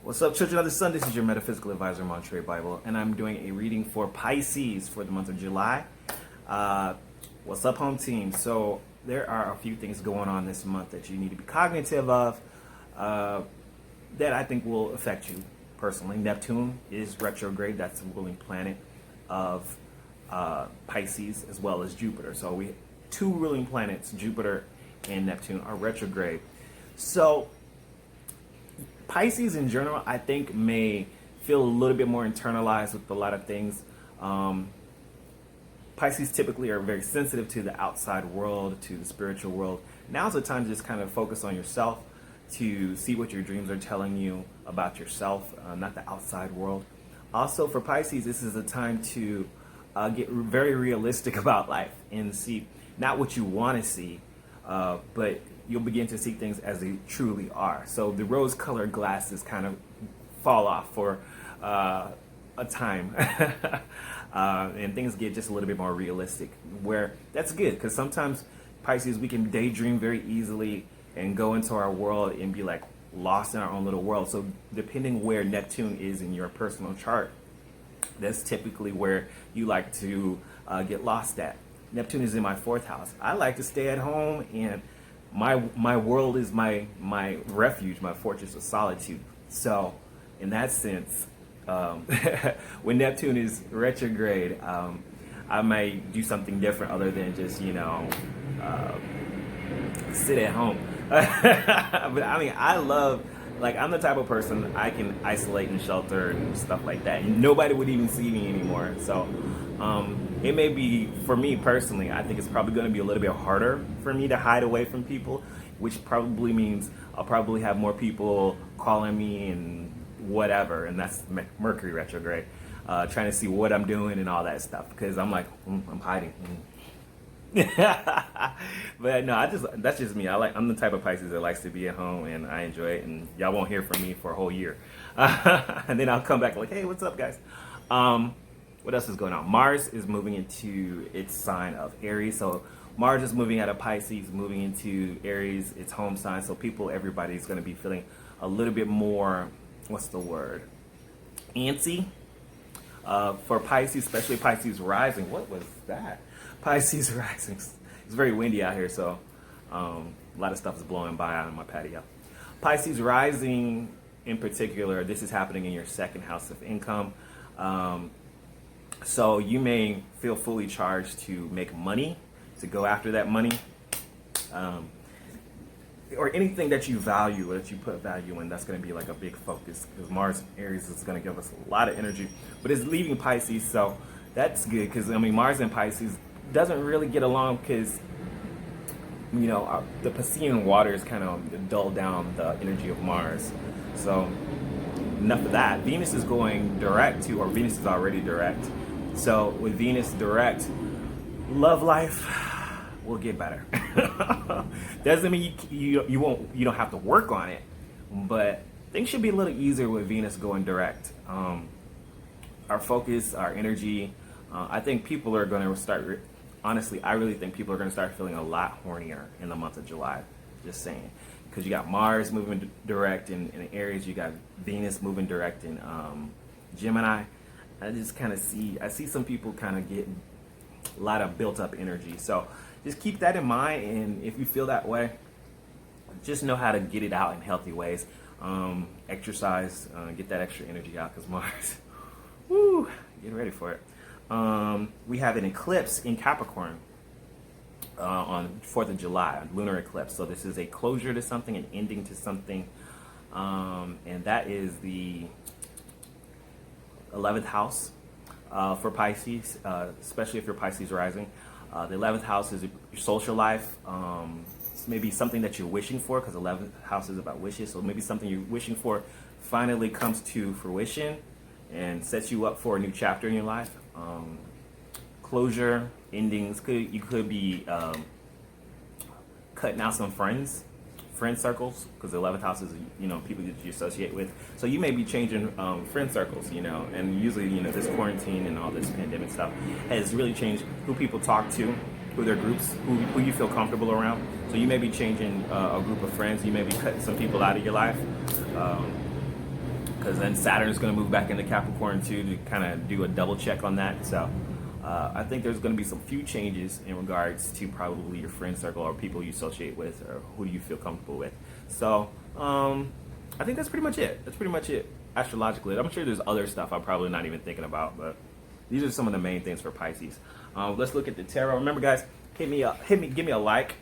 What's up, children of the sun? This is your metaphysical advisor, Monterey Bible, and I'm doing a reading for Pisces for the month of July. What's up, home team? So there are a few things going on this month that you need to be cognitive of that I think will affect you personally. Neptune is retrograde. That's the ruling planet of Pisces as well as Jupiter. So we two ruling planets, Jupiter and Neptune, are retrograde. So Pisces in general, I think, may feel a little bit more internalized with a lot of things. Pisces typically are very sensitive to the outside world, to the spiritual world. Now's the time to just kind of focus on yourself, to see what your dreams are telling you about yourself, not the outside world. Also, for Pisces, this is a time to get very realistic about life and see not what you want to see, but you'll begin to see things as they truly are. So the rose-colored glasses kind of fall off for a time, and things get just a little bit more realistic. Where that's good, because sometimes Pisces, we can daydream very easily and go into our world and be like lost in our own little world. So depending where Neptune is in your personal chart, that's typically where you like to get lost at. Neptune is in my 4th house. I like to stay at home, and my world is my refuge, my fortress of solitude. So in that sense, when Neptune is retrograde, I might do something different other than just sit at home. But I mean, I love, like, I'm the type of person, I can isolate and shelter and stuff like that, and nobody would even see me anymore. So it may be, for me personally, I think it's probably going to be a little bit harder for me to hide away from people, which probably means I'll probably have more people calling me and whatever, and that's Mercury retrograde, trying to see what I'm doing and all that stuff, because I'm like, I'm hiding. But no, that's just me. I'm the type of Pisces that likes to be at home, and I enjoy it, and y'all won't hear from me for a whole year. And then I'll come back like, hey, what's up, guys? What else is going on? Mars is moving into its sign of Aries. So Mars is moving out of Pisces, moving into Aries, its home sign. So everybody's going to be feeling a little bit more, what's the word? Antsy. For Pisces, especially Pisces rising. What was that? Pisces rising. It's very windy out here, so a lot of stuff is blowing by out on my patio. Pisces rising in particular, this is happening in your 2nd house of income. So you may feel fully charged to make money, to go after that money, or anything that you value or that you put value in. That's going to be like a big focus, because Mars Aries is going to give us a lot of energy, but it's leaving Pisces, so that's good, because I mean, Mars and Pisces doesn't really get along, because the Piscean waters kind of dull down the energy of Mars. So enough of that. Venus is going direct to, or Venus is already direct. So with Venus direct, love life will get better. Doesn't mean you don't have to work on it, but things should be a little easier with Venus going direct. Our focus, our energy, I think people are going to start. Honestly, I really think people are going to start feeling a lot hornier in the month of July. Just saying, because you got Mars moving direct in Aries, you got Venus moving direct in Gemini. I just kind of see some people kind of get a lot of built up energy. So just keep that in mind, and if you feel that way, just know how to get it out in healthy ways. Exercise, get that extra energy out, because Mars, woo, get ready for it. We have an eclipse in Capricorn on 4th of July, a lunar eclipse. So this is a closure to something, an ending to something, and that is the 11th house for Pisces, especially if you're Pisces rising. The 11th house is your social life. It's maybe something that you're wishing for, because 11th house is about wishes. So maybe something you're wishing for finally comes to fruition and sets you up for a new chapter in your life. Closure, endings. You could be cutting out some friend circles, because the 11th house is people that you associate with. So you may be changing friend circles, and usually this quarantine and all this pandemic stuff has really changed who people talk to, who their groups, who you feel comfortable around. So you may be changing a group of friends. You may be cutting some people out of your life. because then Saturn is going to move back into Capricorn too to kind of do a double check on that. So I think there's going to be some few changes in regards to probably your friend circle or people you associate with or who do you feel comfortable with. So I think that's pretty much it. That's pretty much it astrologically. I'm sure there's other stuff I'm probably not even thinking about, but these are some of the main things for Pisces. Let's look at the tarot. Remember, guys, give me a like,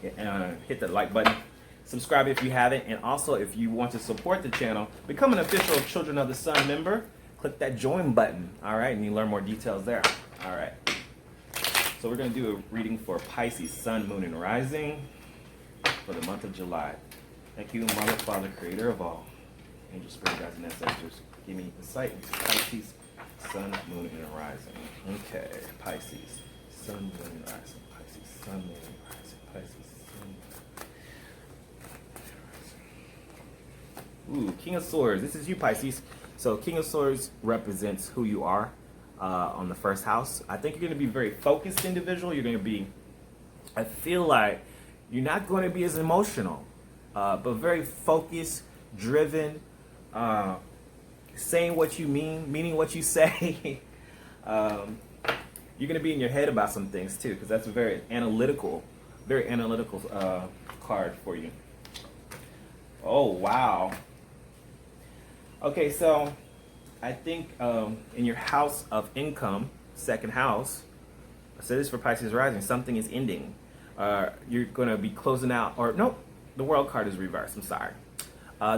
hit the like button. Subscribe if you haven't, and also if you want to support the channel, become an official Children of the Sun member. Click that join button, all right, and you learn more details there. All right. So we're going to do a reading for Pisces, Sun, Moon, and Rising for the month of July. Thank you, Mother, Father, Creator of all. Angels, Spirit Guides, and Ancestors, give me insight into Pisces, Sun, Moon, and Rising. Okay, Pisces, Sun, Moon, and Rising. Pisces, Sun, Moon, and Rising. Pisces, Sun, Moon, and Rising. Ooh, King of Swords. This is you, Pisces. So King of Swords represents who you are on the first house. I think you're going to be a very focused individual. You're going to be, I feel like you're not going to be as emotional, but very focused, driven, saying what you mean, meaning what you say. You're going to be in your head about some things too, because that's a very analytical card for you. Oh, wow. Okay, so I think in your house of income, second house, I said this for Pisces rising, something is ending. You're going to be closing out, or no, the world card is reversed, I'm sorry.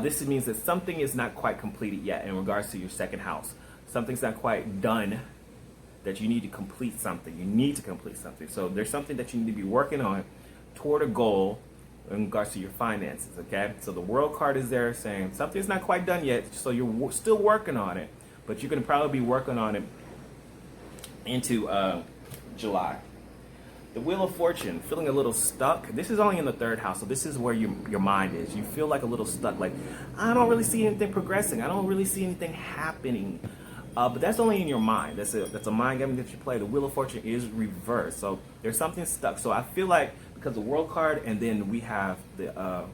This means that something is not quite completed yet in regards to your second house. Something's not quite done, that you need to complete something. You need to complete something. So there's something that you need to be working on toward a goal in regards to your finances, okay? So the world card is there saying something's not quite done yet, so you're still working on it, but you're going to probably be working on it into July. The Wheel of Fortune, feeling a little stuck. This is only in the third house, so this is where your mind is. You feel like a little stuck, like, I don't really see anything progressing. I don't really see anything happening. But that's only in your mind. That's a mind game that you play. The Wheel of Fortune is reversed, so there's something stuck. So I feel like because the World card and then we have the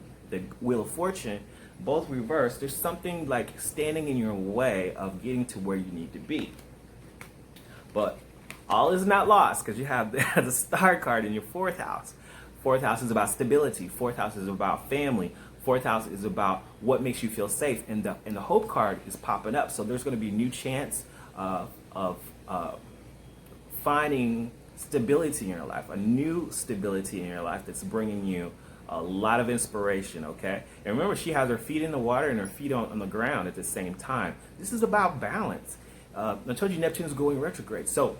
Wheel of Fortune, both reversed, there's something like standing in your way of getting to where you need to be. But all is not lost because you have the Star card in your fourth house. Fourth house is about stability. Fourth house is about family. Fourth house is about what makes you feel safe. And the Hope card is popping up. So there's going to be a new chance of finding stability in your life, a new stability in your life that's bringing you a lot of inspiration, okay? And remember, she has her feet in the water and her feet on the ground at the same time. This is about balance. I told you Neptune is going retrograde. So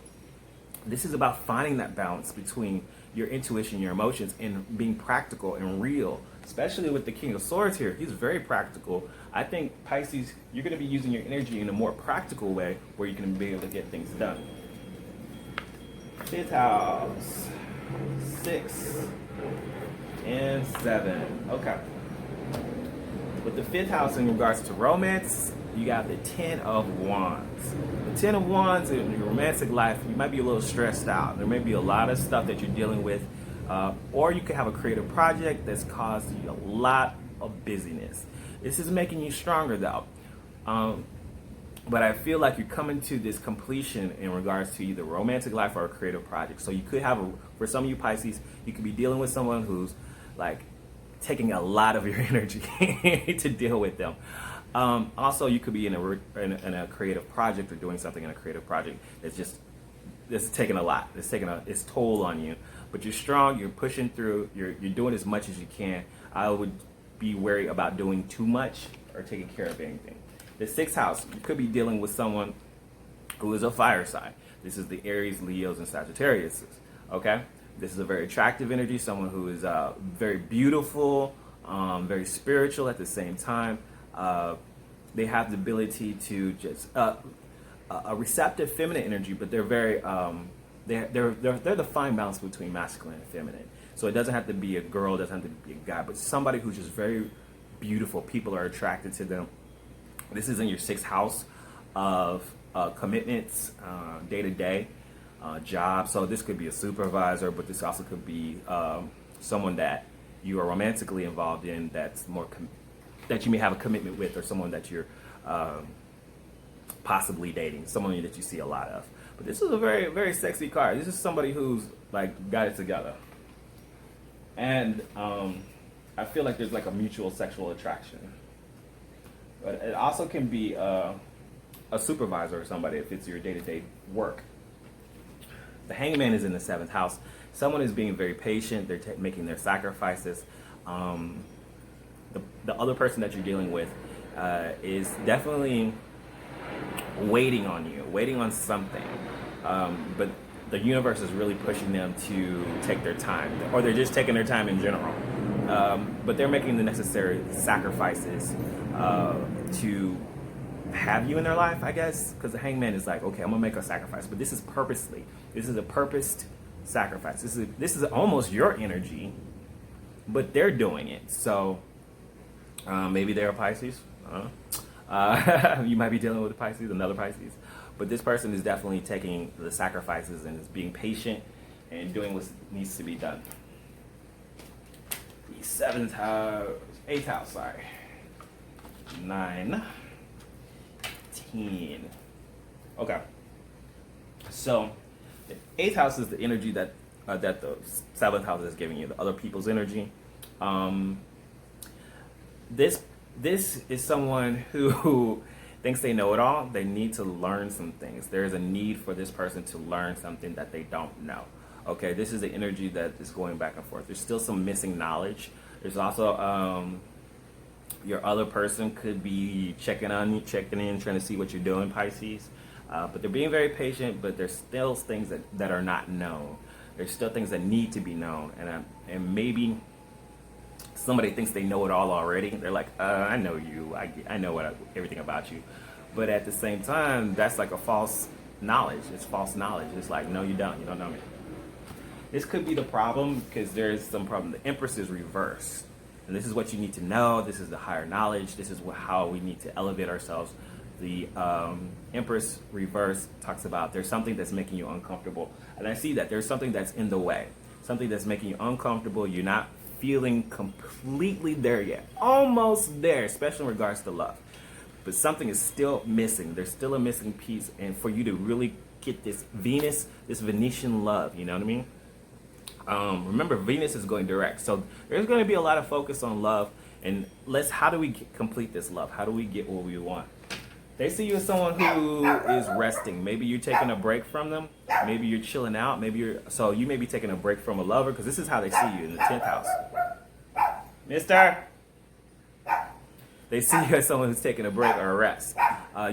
this is about finding that balance between your intuition, your emotions, and being practical and real, especially with the King of Swords here. He's very practical. I think, Pisces, you're going to be using your energy in a more practical way where you can be able to get things done. Fifth house, 6 and 7. Okay. With the fifth house in regards to romance, you got the 10 of Wands. The 10 of Wands in your romantic life, you might be a little stressed out. There may be a lot of stuff that you're dealing with, or you could have a creative project that's caused you a lot of busyness. This is making you stronger though. But I feel like you're coming to this completion in regards to either romantic life or a creative project. So you could have, for some of you Pisces, you could be dealing with someone who's like taking a lot of your energy to deal with them. Also, you could be in a creative project or doing something in a creative project that's taking a lot. It's taking its toll on you. But you're strong. You're pushing through. You're doing as much as you can. I would be wary about doing too much or taking care of anything. The sixth house, you could be dealing with someone who is a fire sign. This is the Aries, Leos, and Sagittarius. Okay, this is a very attractive energy. Someone who is very beautiful, very spiritual at the same time. They have the ability to just a receptive feminine energy, but they're very they're the fine balance between masculine and feminine. So it doesn't have to be a girl, it doesn't have to be a guy, but somebody who's just very beautiful. People are attracted to them. This is in your sixth house of commitments, day-to-day job. So this could be a supervisor, but this also could be someone that you are romantically involved in that's more that you may have a commitment with, or someone that you're possibly dating, someone that you see a lot of. But this is a very, very sexy card. This is somebody who's like got it together. And I feel like there's like a mutual sexual attraction. But it also can be a supervisor or somebody if it's your day-to-day work. The Hangman is in the 7th house. Someone is being very patient. They're making their sacrifices. The other person that you're dealing with is definitely waiting on you, waiting on something. But the universe is really pushing them to take their time, or they're just taking their time in general. But they're making the necessary sacrifices to have you in their life, I guess, because the Hangman is like, okay, I'm gonna make a sacrifice, but this is purposely. This is a purposed sacrifice. This is almost your energy, but they're doing it. So maybe they're a Pisces. You might be dealing with a Pisces, another Pisces, but this person is definitely taking the sacrifices and is being patient and doing what needs to be done. The 7th house, 8th house, sorry. 9, 10. Okay. So the 8th house is the energy that that the 7th house is giving you, the other people's energy. This is someone who thinks they know it all. They need to learn some things. There is a need for this person to learn something that they don't know. Okay, this is the energy that is going back and forth. There's still some missing knowledge. There's also your other person could be checking in, trying to see what you're doing, Pisces. But they're being very patient, but there's still things that are not known. There's still things that need to be known. And maybe somebody thinks they know it all already. They're like, I know you. I know everything about you. But at the same time, that's like a false knowledge. It's false knowledge. It's like, no, you don't. You don't know me. This could be the problem because there is some problem. The Empress is reversed. And this is what you need to know. This is the higher knowledge. This is how we need to elevate ourselves. The Empress reverse talks about there's something that's making you uncomfortable. And I see that there's something that's in the way. Something that's making you uncomfortable. You're not feeling completely there yet. Almost there, especially in regards to love. But something is still missing. There's still a missing piece. And for you to really get this Venus, this Venetian love, you know what I mean? Remember, Venus is going direct. So there's going to be a lot of focus on love. And how do we complete this love? How do we get what we want? They see you as someone who is resting. Maybe you're taking a break from them. Maybe you're chilling out. So you may be taking a break from a lover, because this is how they see you in the 10th house. Mister? They see you as someone who's taking a break or a rest.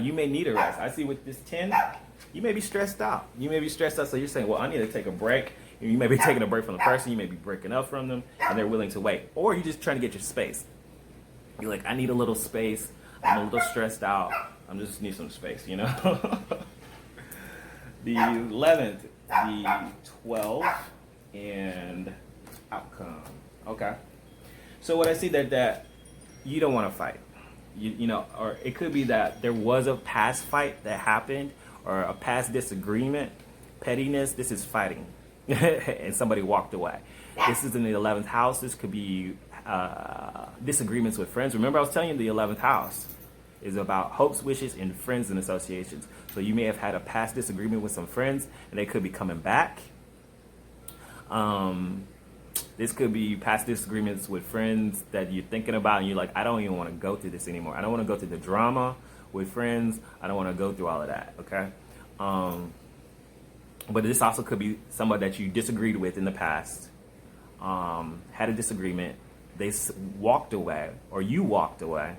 You may need a rest. I see with this 10, you may be stressed out. So you're saying, well, I need to take a break. You may be taking a break from the person. You may be breaking up from them, and they're willing to wait. Or you're just trying to get your space. You're like, I need a little space. I'm a little stressed out. I just need some space, you know? The 11th, the 12th, and outcome. Okay. So what I see that you don't want to fight. You know, or it could be that there was a past fight that happened, or a past disagreement, pettiness. This is fighting. And somebody walked away. This is in the 11th house. This could be disagreements with friends. Remember, I was telling you the 11th house is about hopes, wishes, and friends and associations. So you may have had a past disagreement with some friends, and they could be coming back. This could be past disagreements with friends that you're thinking about, and you're like, I don't even want to go through this anymore. I don't want to go through the drama with friends. I don't want to go through all of that, okay? But this also could be somebody that you disagreed with in the past, had a disagreement, they walked away, or you walked away,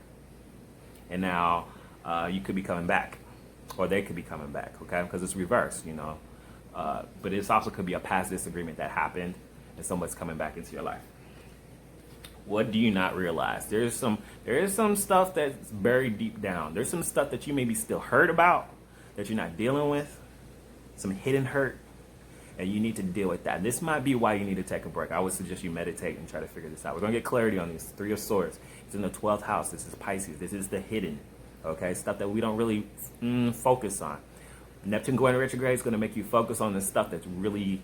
and now you could be coming back, or they could be coming back, okay? Because it's reversed, you know. But this also could be a past disagreement that happened, and someone's coming back into your life. What do you not realize? There is some stuff that's buried deep down. There's some stuff that you maybe still hurt about that you're not dealing with. Some hidden hurt, and you need to deal with that. This might be why you need to take a break. I would suggest you meditate and try to figure this out. We're going to get clarity on this. 3 of Swords. It's in the 12th house. This is Pisces. This is the hidden, okay? Stuff that we don't really focus on. Neptune going retrograde is going to make you focus on the stuff that really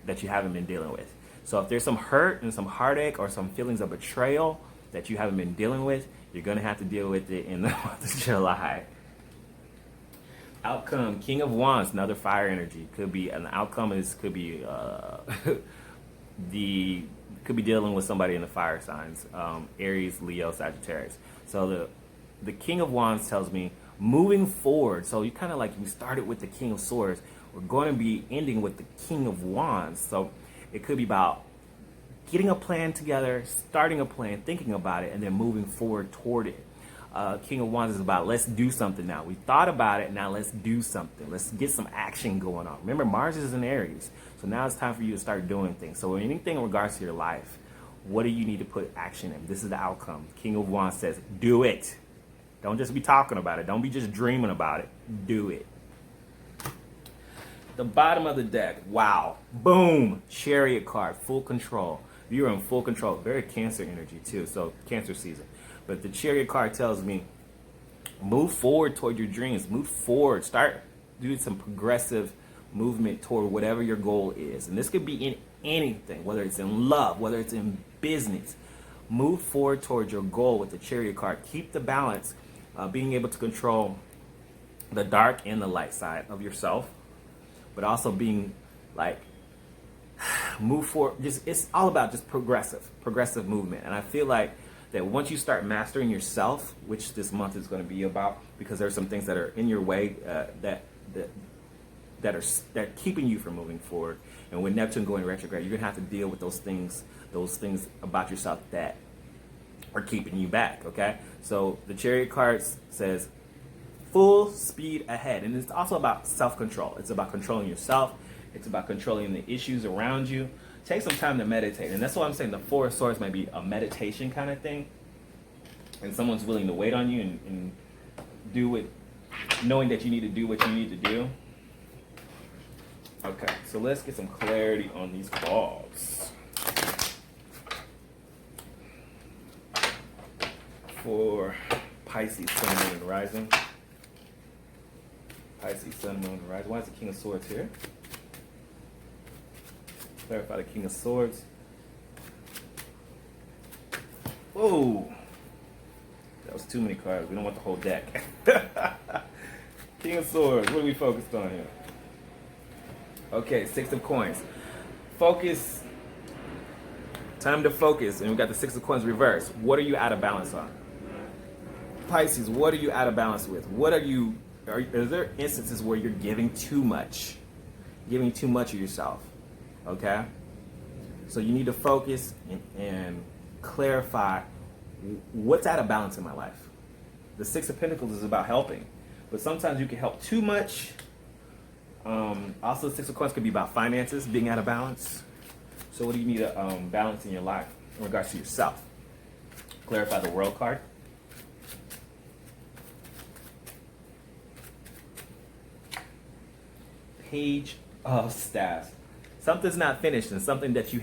that you haven't been dealing with. So if there's some hurt and some heartache or some feelings of betrayal that you haven't been dealing with, you're going to have to deal with it in the month of July. Outcome, King of Wands, another fire energy. Could be an outcome could be dealing with somebody in the fire signs, Aries, Leo, Sagittarius. So the King of Wands tells me moving forward. So you kind of like, you started with the King of Swords. We're going to be ending with the King of Wands. So it could be about getting a plan together, starting a plan, thinking about it, and then moving forward toward it. King of Wands is about, let's do something now. We thought about it, now let's do something. Let's get some action going on. Remember, Mars is in Aries, so now it's time for you to start doing things. So anything in regards to your life, what do you need to put action in? This is the outcome. King of Wands says, do it. Don't just be talking about it. Don't be just dreaming about it. Do it. The bottom of the deck, wow. Boom. Chariot card, full control. You're in full control. Very Cancer energy too, so Cancer season. But the Chariot card tells me, move forward toward your dreams. Move forward. Start doing some progressive movement toward whatever your goal is. And this could be in anything, whether it's in love, whether it's in business. Move forward toward your goal with the Chariot card. Keep the balance, being able to control the dark and the light side of yourself, but also being like, move forward. Just, it's all about just progressive movement. And I feel like that once you start mastering yourself, which this month is going to be about, because there's some things that are in your way that are keeping you from moving forward. And with Neptune going retrograde, you're going to have to deal with those things about yourself that are keeping you back. Okay, so the Chariot card says full speed ahead, and it's also about self-control. It's about controlling yourself. It's about controlling the issues around you. Take some time to meditate. And that's why I'm saying the Four of Swords might be a meditation kind of thing. And someone's willing to wait on you and do it, knowing that you need to do what you need to do. Okay, so let's get some clarity on these cards. For Pisces, Sun, Moon, and Rising. Pisces, Sun, Moon, and Rising. Why is the King of Swords here? Clarify the King of Swords. Whoa! That was too many cards. We don't want the whole deck. King of Swords. What are we focused on here? Okay, Six of Coins. Focus. Time to focus. And we got the Six of Coins reversed. What are you out of balance on? Pisces, what are you out of balance with? What are you... Are there instances where you're giving too much? Giving too much of yourself. Okay, so you need to focus and clarify what's out of balance in my life. The Six of Pentacles is about helping, but sometimes you can help too much. Also, the Six of Coins could be about finances being out of balance. So what do you need to balance in your life in regards to yourself? Clarify the World card. Page of Staffs. Something's not finished, and something that you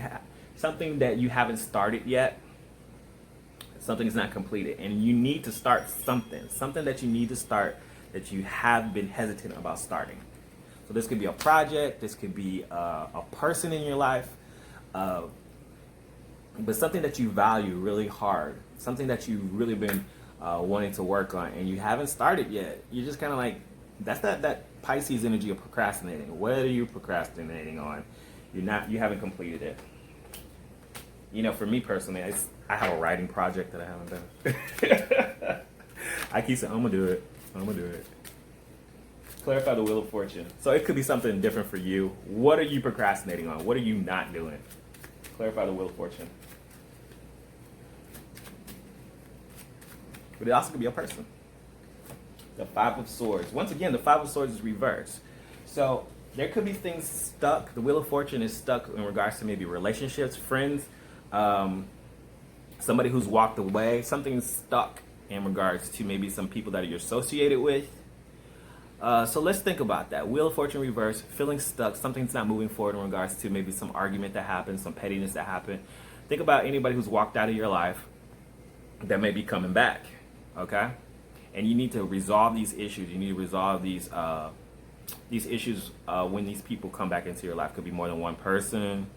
haven't started yet. Something is not completed, and you need to start something that you need to start that you have been hesitant about starting. So this could be a project, this could be a person in your life, but something that you value really hard, something that you've really been wanting to work on, and you haven't started yet. You're just kind of like, that's that Pisces energy of procrastinating. What are you procrastinating on? You haven't completed it. You know, for me personally, I have a writing project that I haven't done. I keep saying, I'm gonna do it. Clarify the Wheel of Fortune. So it could be something different for you. What are you procrastinating on? What are you not doing? Clarify the Wheel of Fortune. But it also could be a person. The Five of Swords. Once again, the Five of Swords is reversed. So there could be things stuck. The Wheel of Fortune is stuck in regards to maybe relationships, friends, somebody who's walked away. Something's stuck in regards to maybe some people that you're associated with. So let's think about that. Wheel of Fortune reversed, feeling stuck. Something's not moving forward in regards to maybe some argument that happened, some pettiness that happened. Think about anybody who's walked out of your life that may be coming back, okay? And you need to resolve these issues. You need to resolve these issues when these people come back into your life. Could be more than one person.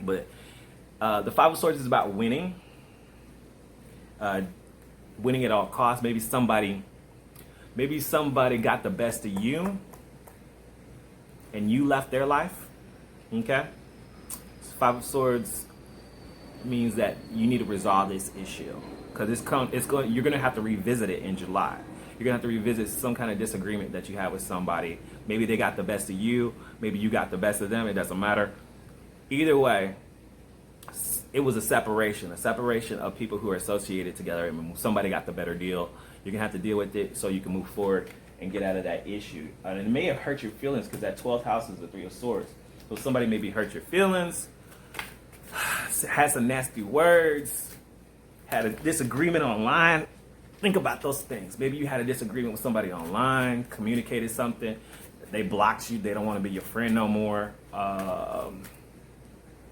But the Five of Swords is about winning. winning at all costs. Maybe somebody got the best of you and you left their life. Okay? Five of Swords means that you need to resolve this issue, because you're going to have to revisit it in July. You're going to have to revisit some kind of disagreement that you had with somebody. Maybe they got the best of you, maybe you got the best of them. It doesn't matter. Either way, it was a separation of people who are associated together, and somebody got the better deal. You're gonna have to deal with it so you can move forward and get out of that issue. And it may have hurt your feelings, because that 12th house is the 3 of Swords. So somebody maybe hurt your feelings, had some nasty words, had a disagreement online. Think about those things. Maybe you had a disagreement with somebody online, communicated something, they blocked you, they don't want to be your friend no more.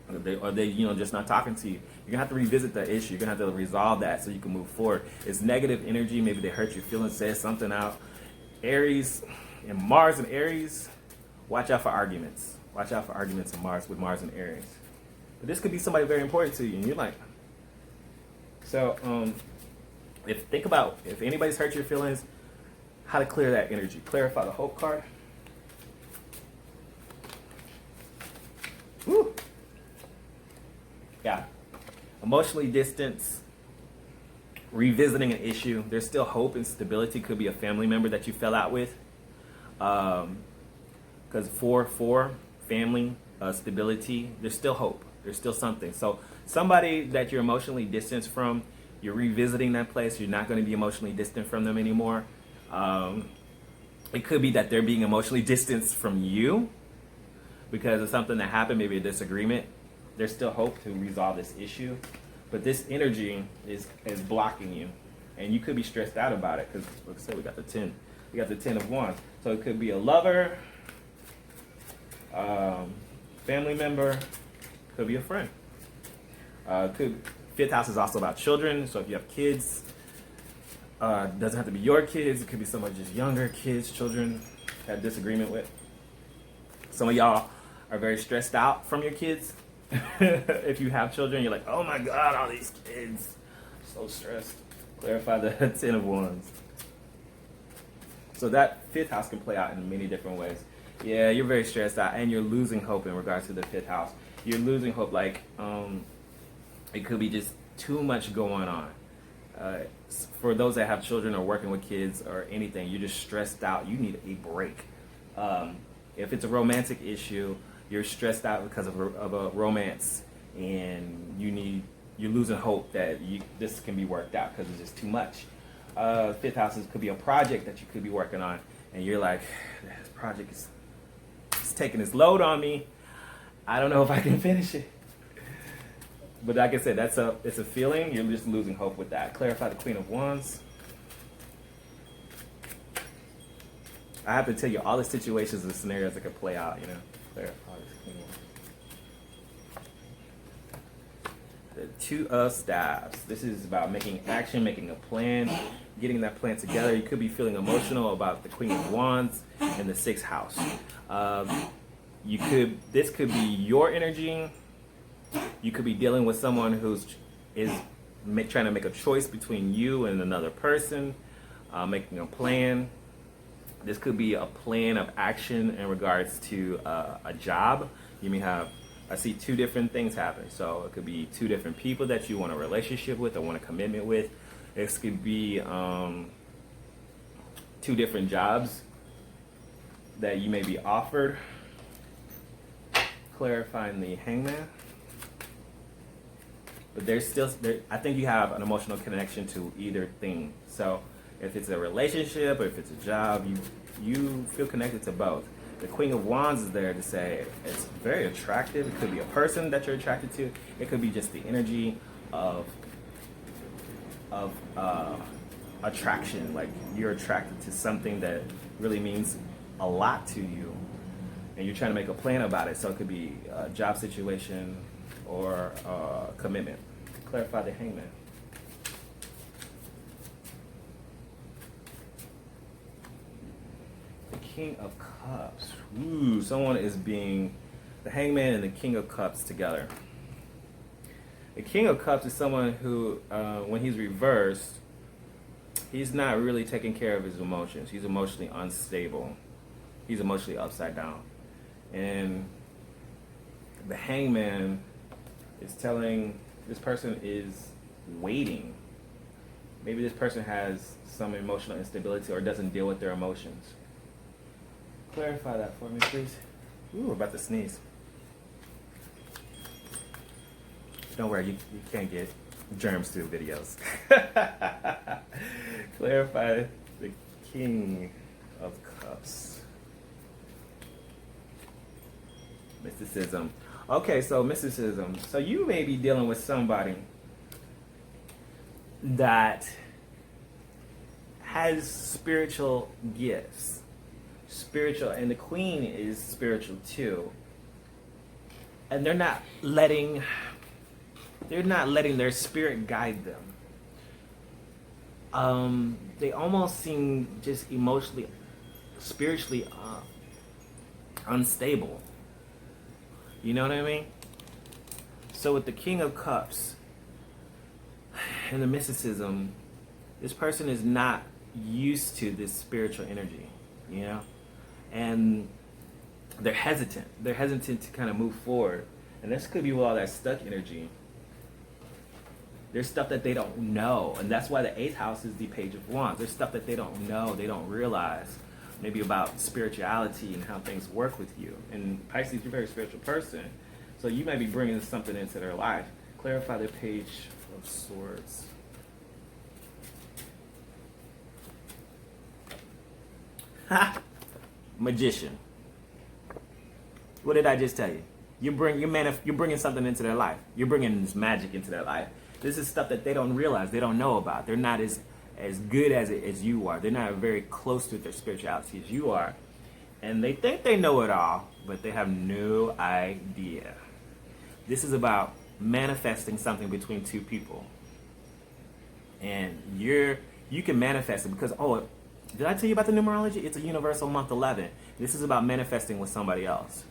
They just not talking to you. You're gonna have to revisit that issue. You're gonna have to resolve that so you can move forward. It's negative energy. Maybe they hurt your feelings, said something out. Aries and Mars and Aries, watch out for arguments. Watch out for arguments with Mars and Aries. But this could be somebody very important to you, and you're like, so think about if anybody's hurt your feelings, how to clear that energy. Clarify the Hope card. Woo. Yeah, emotionally distanced, revisiting an issue. There's still hope and stability. Could be a family member that you fell out with. Because 4-4, family, stability, there's still hope. There's still something. So somebody that you're emotionally distanced from, you're revisiting that place. You're not going to be emotionally distant from them anymore. It could be that they're being emotionally distanced from you because of something that happened, maybe a disagreement. There's still hope to resolve this issue, but this energy is blocking you, and you could be stressed out about it because, like I said, we got the 10 of Wands. So it could be a lover, family member, could be a friend. Fifth house is also about children. So if you have kids, doesn't have to be your kids. It could be somebody just younger, kids, children, had disagreement with. Some of y'all are very stressed out from your kids. If you have children, you're like, oh my God, all these kids, so stressed. Clarify the 10 of Wands. So that fifth house can play out in many different ways. Yeah, you're very stressed out, and you're losing hope in regards to the fifth house. You're losing hope, like it could be just too much going on. For those that have children or working with kids or anything, you're just stressed out. You need a break. If it's a romantic issue, you're stressed out because of a romance, and you're losing hope that this can be worked out because it's just too much. Fifth house could be a project that you could be working on, and you're like, this project is taking its load on me. I don't know if I can finish it. But like I said, it's a feeling. You're just losing hope with that. Clarify the Queen of Wands. I have to tell you all the situations and scenarios that could play out, Clarify this Queen of Wands. The Two of Staves. This is about making action, making a plan, getting that plan together. You could be feeling emotional about the Queen of Wands in the sixth house. This could be your energy. You could be dealing with someone who's trying to make a choice between you and another person, making a plan. This could be a plan of action in regards to a job. You may have, I see two different things happen. So it could be two different people that you want a relationship with or want a commitment with. This could be two different jobs that you may be offered. Clarifying the Hangman. But I think you have an emotional connection to either thing. So if it's a relationship or if it's a job, you feel connected to both. The Queen of Wands is there to say it's very attractive. It could be a person that you're attracted to. It could be just the energy of attraction. Like you're attracted to something that really means a lot to you, and you're trying to make a plan about it. So it could be a job situation or commitment. Clarify the Hangman. The King of Cups. Ooh, someone is being the Hangman and the King of Cups together. The King of Cups is someone who, when he's reversed, he's not really taking care of his emotions. He's emotionally unstable. He's emotionally upside down. And the Hangman is telling this person is waiting. Maybe this person has some emotional instability or doesn't deal with their emotions. Clarify that for me, please. Ooh, we're about to sneeze. Don't worry, you can't get germs through videos. Clarify the King of Cups. Mysticism. Okay, so mysticism. So you may be dealing with somebody that has spiritual gifts. Spiritual, and the Queen is spiritual too. And they're not letting their spirit guide them. They almost seem just emotionally, spiritually unstable. You know what I mean? So with the King of Cups and the mysticism, this person is not used to this spiritual energy, you know? And they're hesitant. They're hesitant to kind of move forward. And this could be with all that stuck energy. There's stuff that they don't know. And that's why the 8th house is the Page of Wands. There's stuff that they don't know, they don't realize. Maybe about spirituality and how things work with you. And Pisces, you're a very spiritual person. So you might be bringing something into their life. Clarify the Page of Swords. Ha! Magician. What did I just tell you? You're bringing something into their life. You're bringing this magic into their life. This is stuff that they don't realize, they don't know about. They're not as good as you are. They're not very close to their spirituality as you are. And they think they know it all, but they have no idea. This is about manifesting something between two people. And you can manifest it because, did I tell you about the numerology? It's a universal month 11. This is about manifesting with somebody else.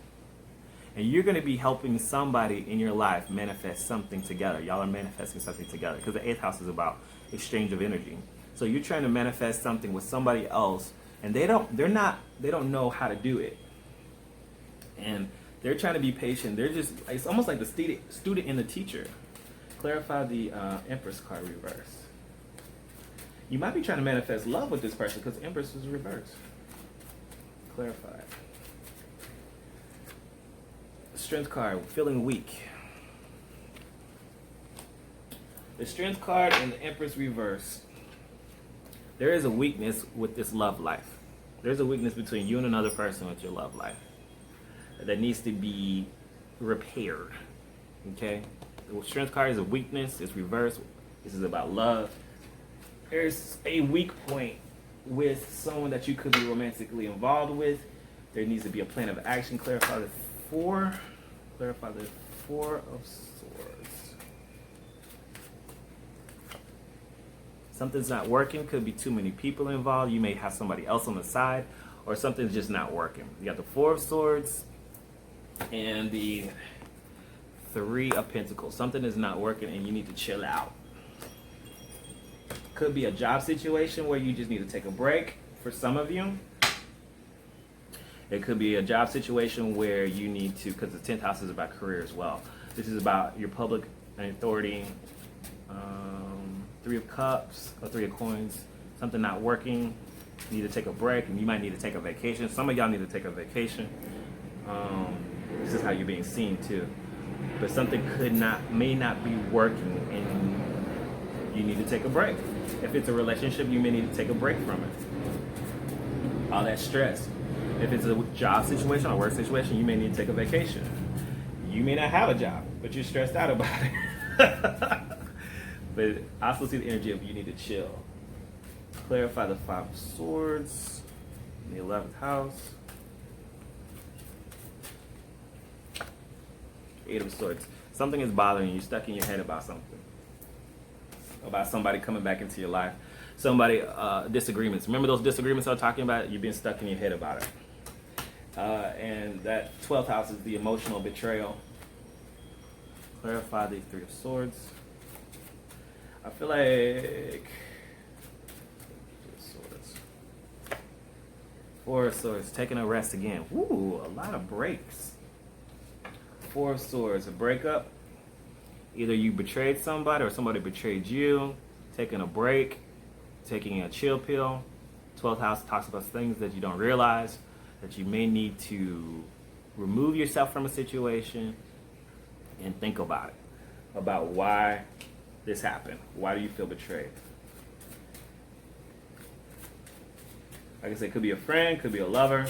And you're going to be helping somebody in your life manifest something together. Y'all are manifesting something together because the 8th house is about exchange of energy. So you're trying to manifest something with somebody else, and they don't know how to do it. And they're trying to be patient. It's almost like the student and the teacher. Clarify the Empress card reverse. You might be trying to manifest love with this person because Empress is reversed. Clarify. Strength card, feeling weak. The Strength card and the Empress reverse. There is a weakness with this love life. There's a weakness between you and another person with your love life that needs to be repaired. Okay? The Strength card is a weakness. It's reversed. This is about love. There's a weak point with someone that you could be romantically involved with. There needs to be a plan of action. Clarify the 4 of Swords. Something's not working. Could be too many people involved. You may have somebody else on the side, or something's just not working. You got the 4 of Swords and the 3 of Pentacles. Something is not working and you need to chill out. Could be a job situation where you just need to take a break for some of you. It could be a job situation where you need to, because the 10th house is about career as well. This is about your public authority. 3 of Cups or 3 of Coins. Something not working. You need to take a break, and you might need to take a vacation. Some of y'all need to take a vacation. This is how you're being seen too. But something may not be working, and you need to take a break. If it's a relationship, you may need to take a break from it. All that stress. If it's a job situation or work situation, you may need to take a vacation. You may not have a job, but you're stressed out about it. But I also see the energy of you need to chill. Clarify the 5 of Swords in the 11th house. 8 of Swords. Something is bothering you. You're stuck in your head about something. About somebody coming back into your life. Somebody, disagreements. Remember those disagreements I was talking about? You've been stuck in your head about it. And that 12th house is the emotional betrayal. Clarify the Three of Swords. I feel like Four of Swords, taking a rest again. Ooh, a lot of breaks. Four of Swords, a breakup. Either you betrayed somebody or somebody betrayed you. Taking a break, taking a chill pill. 12th house talks about things that you don't realize, that you may need to remove yourself from a situation and think about it. About why this happened. Why do you feel betrayed? Like I said, it could be a friend, could be a lover,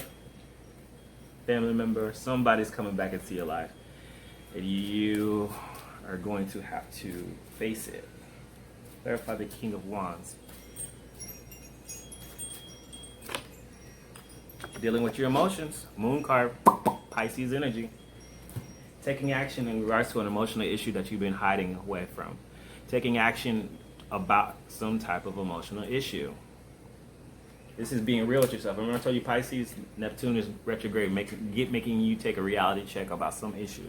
family member. Somebody's coming back into your life. And you are going to have to face it. Clarify the King of Wands. Dealing with your emotions. Moon card, Pisces energy. Taking action in regards to an emotional issue that you've been hiding away from. Taking action about some type of emotional issue. This is being real with yourself. Remember I told you Pisces, Neptune is retrograde, making you take a reality check about some issue.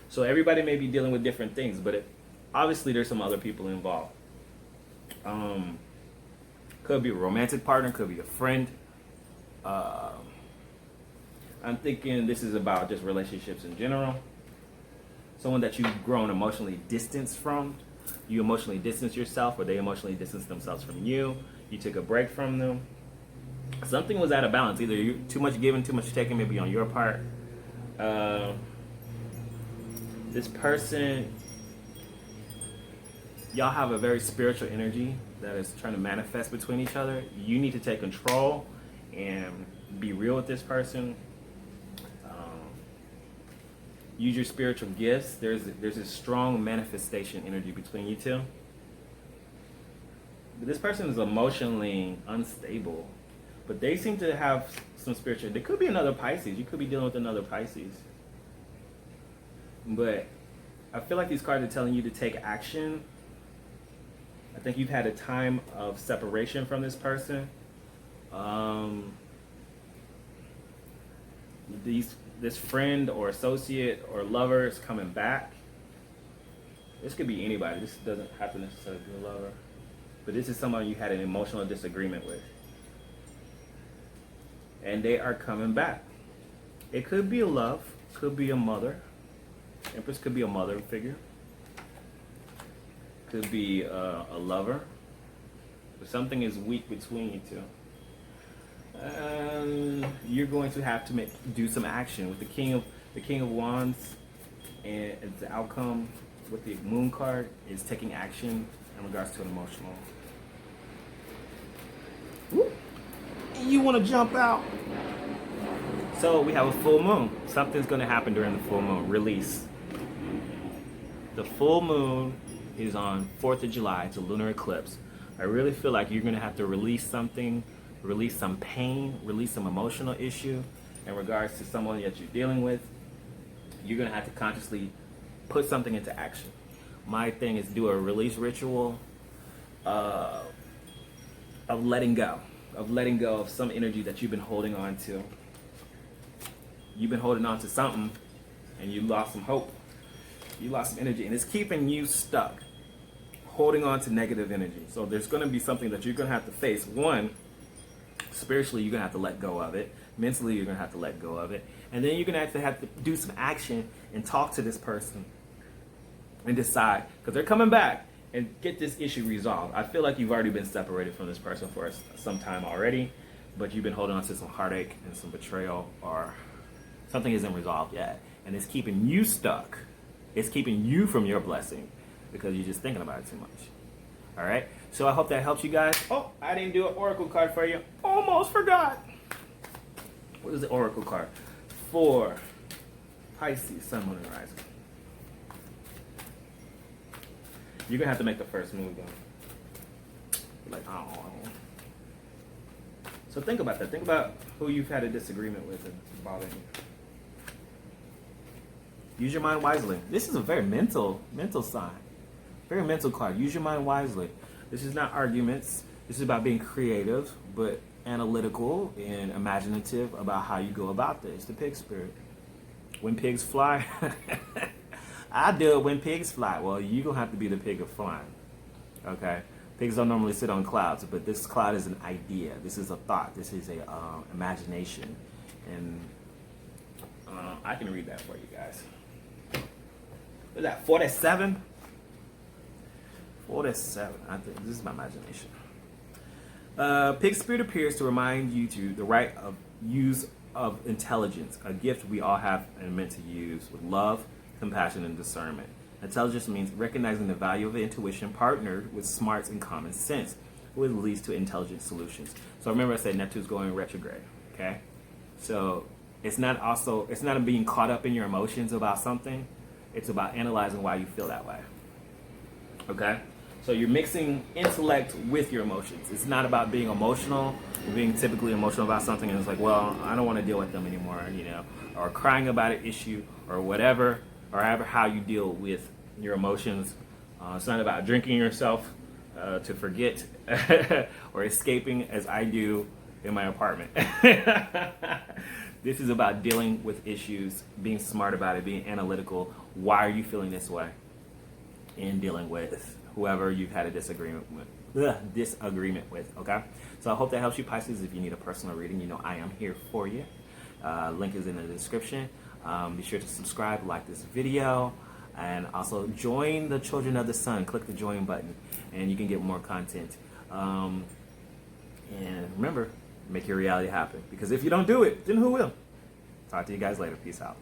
So everybody may be dealing with different things, but obviously there's some other people involved. Could be a romantic partner, could be a friend. I'm thinking this is about just relationships in general. Someone that you've grown emotionally distanced from. You emotionally distance yourself, or they emotionally distance themselves from you. You took a break from them. Something was out of balance. Either you too much giving, too much taking, maybe on your part. This person, y'all have a very spiritual energy that is trying to manifest between each other. You need to take control and be real with this person. Use your spiritual gifts. There's a strong manifestation energy between you two. But this person is emotionally unstable, but they seem to have some spiritual. There could be another Pisces. You could be dealing with another Pisces. But I feel like these cards are telling you to take action. I think you've had a time of separation from this person. This friend or associate or lover is coming back. This could be anybody. This doesn't have to necessarily be a lover. But this is someone you had an emotional disagreement with. And they are coming back. It could be a love, could be a mother. Empress could be a mother figure. Could be a lover. But something is weak between you two. You're going to have to do some action with the King of Wands, and the outcome with the Moon card is taking action in regards to an emotional. Woo. And you want to jump out. So we have a full moon. Something's going to happen during the full moon. Release. The full moon is on 4th of July. It's a lunar eclipse. I really feel like you're going to have to release something. Release some pain, release some emotional issue in regards to someone that you're dealing with. You're going to have to consciously put something into action. My thing is do a release ritual of letting go of some energy that you've been holding on to. You've been holding on to something and you lost some hope. You lost some energy and it's keeping you stuck, holding on to negative energy. So there's going to be something that you're going to have to face. One, spiritually, you're going to have to let go of it. Mentally, you're going to have to let go of it. And then you're going to have to do some action and talk to this person and decide, because they're coming back, and get this issue resolved. I feel like you've already been separated from this person for some time already, but you've been holding on to some heartache and some betrayal, or something isn't resolved yet. And it's keeping you stuck. It's keeping you from your blessing because you're just thinking about it too much. All right? So I hope that helps you guys. Oh, I didn't do an oracle card for you. Almost forgot. What is the oracle card? For Pisces, Sun, Moon, and Rising. You're going to have to make the first move, though. Like, oh. So think about that. Think about who you've had a disagreement with and it's bothering you. Use your mind wisely. This is a very mental sign. Very mental card. Use your mind wisely. This is not arguments. This is about being creative, but analytical and imaginative about how you go about this. The pig spirit. When pigs fly, I do it when pigs fly. Well, you're going to have to be the pig of flying. Okay? Pigs don't normally sit on clouds, but this cloud is an idea. This is a thought. This is a imagination. And I can read that for you guys. What's that, 47? 47. I think this is my imagination. Pig spirit appears to remind you to the right of use of intelligence, a gift we all have and meant to use with love, compassion, and discernment. Intelligence means recognizing the value of intuition partnered with smarts and common sense, which leads to intelligent solutions. So remember I said Neptune's going retrograde, okay? So it's not being caught up in your emotions about something. It's about analyzing why you feel that way, okay? So you're mixing intellect with your emotions. It's not about being emotional, being typically emotional about something, and it's like, well, I don't want to deal with them anymore, you know, or crying about an issue or whatever, or however how you deal with your emotions. It's not about drinking yourself to forget or escaping as I do in my apartment. This is about dealing with issues, being smart about it, being analytical. Why are you feeling this way? And dealing with whoever you've had a disagreement with, okay? So I hope that helps you, Pisces. If you need a personal reading, you know I am here for you. Link is in the description. Be sure to subscribe, like this video, and also join the Children of the Sun. Click the join button, and you can get more content. And remember, make your reality happen. Because if you don't do it, then who will? Talk to you guys later. Peace out.